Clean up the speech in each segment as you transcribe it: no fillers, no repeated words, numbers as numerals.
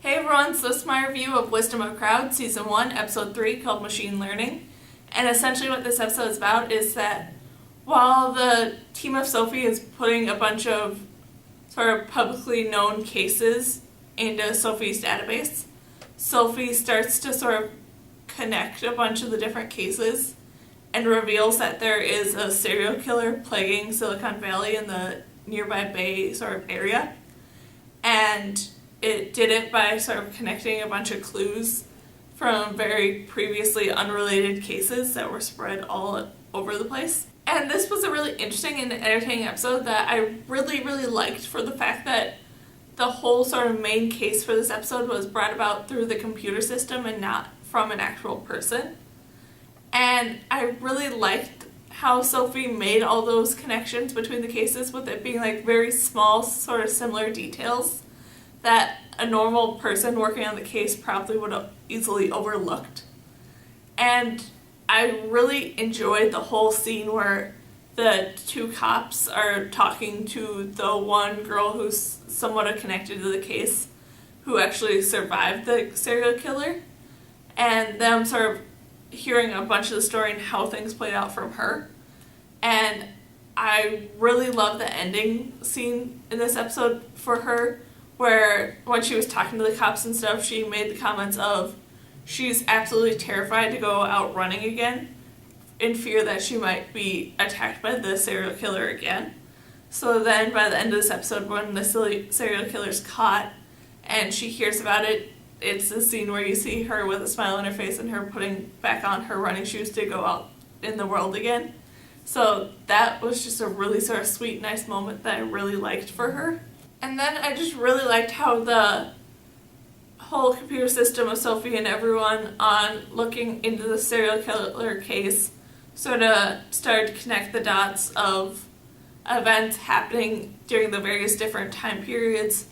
Hey everyone, so this is my review of Wisdom of Crowd, Season 1, Episode 3, called Machine Learning. And essentially what this episode is about is that while the team of Sophie is putting a bunch of sort of publicly known cases into Sophie's database, Sophie starts to sort of connect a bunch of the different cases and reveals that there is a serial killer plaguing Silicon Valley in the nearby Bay sort of area. And it did it by sort of connecting a bunch of clues from very previously unrelated cases that were spread all over the place. And this was a really interesting and entertaining episode that I really liked for the fact that the whole sort of main case for this episode was brought about through the computer system and not from an actual person. And I really liked how Sophie made all those connections between the cases, with it being like very small, sort of similar details that a normal person working on the case probably would have easily overlooked. And I really enjoyed the whole scene where the two cops are talking to the one girl who's somewhat connected to the case, who actually survived the serial killer, and them sort of hearing a bunch of the story and how things played out from her. And I really love the ending scene in this episode for her, where when she was talking to the cops and stuff, she made the comments of she's absolutely terrified to go out running again in fear that she might be attacked by the serial killer again. So then by the end of this episode, when the serial killer's caught and she hears about it, it's the scene where you see her with a smile on her face and her putting back on her running shoes to go out in the world again. So that was just a really sort of sweet, nice moment that I really liked for her. And then I just really liked how the whole computer system of Sophie and everyone on looking into the serial killer case sort of started to connect the dots of events happening during the various different time periods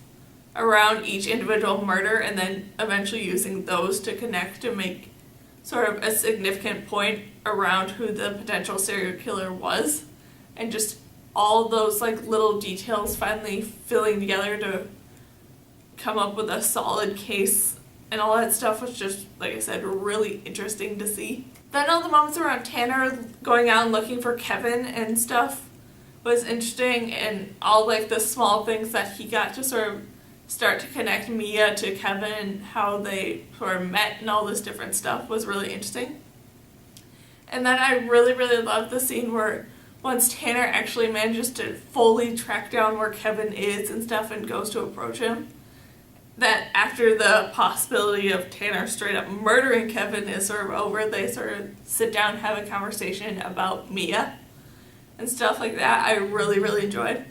around each individual murder, and then eventually using those to connect to make sort of a significant point around who the potential serial killer was, and just all those like little details finally filling together to come up with a solid case, and all that stuff was just, like I said, really interesting to see. Then all the moments around Tanner going out and looking for Kevin and stuff was interesting, and all like the small things that he got to sort of start to connect Mia to Kevin and how they sort of met and all this different stuff was really interesting. And then I really loved the scene where once Tanner actually manages to fully track down where Kevin is and stuff and goes to approach him, that after the possibility of Tanner straight up murdering Kevin is sort of over, they sort of sit down and have a conversation about Mia and stuff like that. I really enjoyed.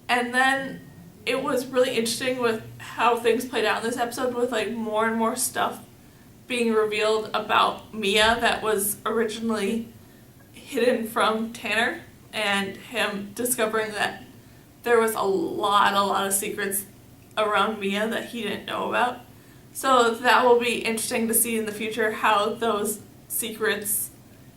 And then it was really interesting with how things played out in this episode, with like more and more stuff being revealed about Mia that was originally hidden from Tanner, and him discovering that there was a lot of secrets around Mia that he didn't know about. So that will be interesting to see in the future how those secrets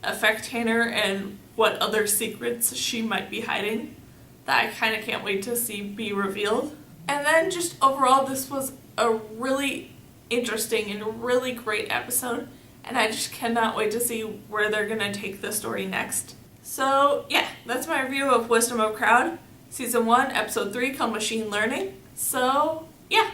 affect Tanner and what other secrets she might be hiding that I kind of can't wait to see be revealed. And then just overall, this was a really interesting and really great episode, and I just cannot wait to see where they're going to take the story next. So yeah, that's my review of Wisdom of Crowd, Season 1, Episode 3, called Machine Learning. So yeah.